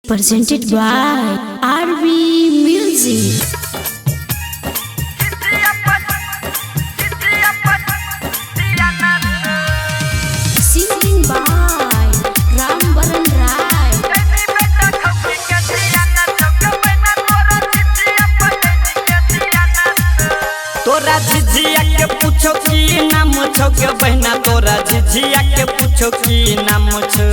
presented by RV Music. Singing by Ram Baran Rai. तोरा झिझिया के पूछो की नाम छो के बहना, तोरा झिझिया के पूछो की नाम छो,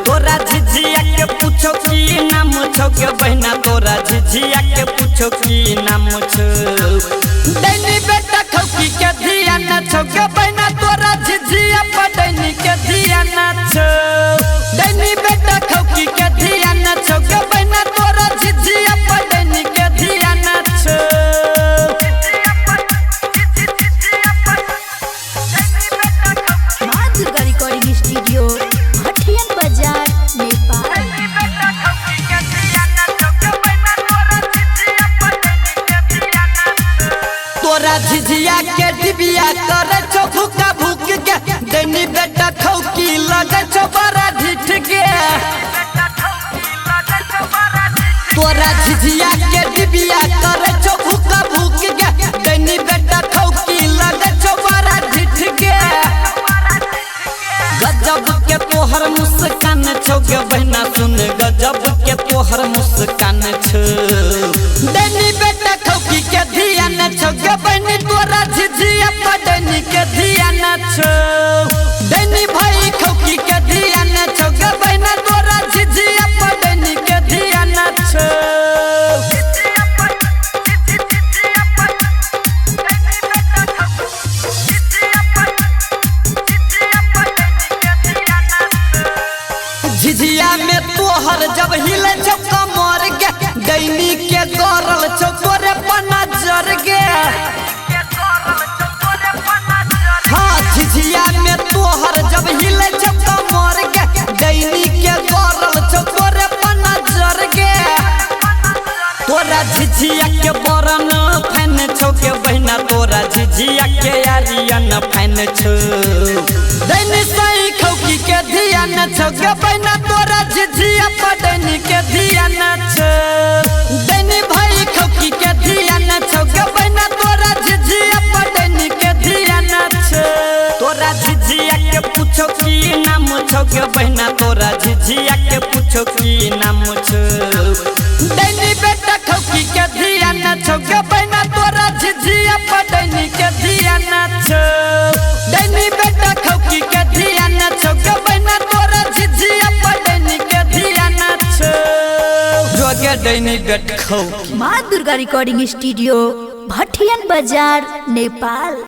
तोरा झिझिया के पूछो की नाम छो के बहना, तोरा झिझिया के पूछो की नाम छो। दैनी बेटा खौकी के धिया न छो के बहना, तोरा झिझिया पर दैनी के धिया न छो। दैनी बेटा खौकी के धिया न छो के बहना, तोरा झिझिया पर दैनी के धिया न छो। Recording Studio, Bhattiyan Bazaar, Nepal. तोरा झिझिया के डिबिया करे छो भूका भूक के, दैनी बेटा खौकी लगे छो बड़ा ढिठ के। तोरा झिझिया के डिबिया करे छो भूका भूक के, दैनी बेटा खौकी लगे छो बड़ा ढिठ के। गजब के तोहर मुस्कान छो गे बहना, सुन गजब के तोहर मुस्कान छो। दैनी बेटा खौकी के धिया न छो गे बहनी, तोरा झिझिया पर दैनी के धिया न छो। दैनी भाई खौकी के धिया न छो गे बहना, तोरा झिझिया पर दैनी के धिया न छो। झिझिया में तोहर जब हिले छो कमर गे, दैनी के गरल छो तोरे पर नजर गे। हाँ झिझिया में तोहर जब हिले छो कमर गे, दैनी के गरल छो तोरे पर नजर गे। तोरा झिझिया के बरन फैन छो के बहना, तोरा झिझिया के आर्यन फैन छो। दैनी सही खौकी के धिया न छो के बहना, तोरा झिझिया पर दैनी के धिया न छो। दैनी भाई खौकी के धिया न छो के बहना, तोरा झिझिया पर दैनी के धिया न छो। तोरा झिझिया के पूछो की नाम छो के बहना, तोरा झिझिया के पूछो की नाम छो। दैनी बेटा खौकी के धिया न छो के बहना, तोरा झिझिया पर दैनी के धिया न छो। दैनी बेटा खौकी के धिया न छो के बहना, तोरा झिझिया पर दैनी के धिया न छो। जोगे दैनी बेटा खौकी। माँ Durga recording studio, Bhattiyan Bazaar, Nepal.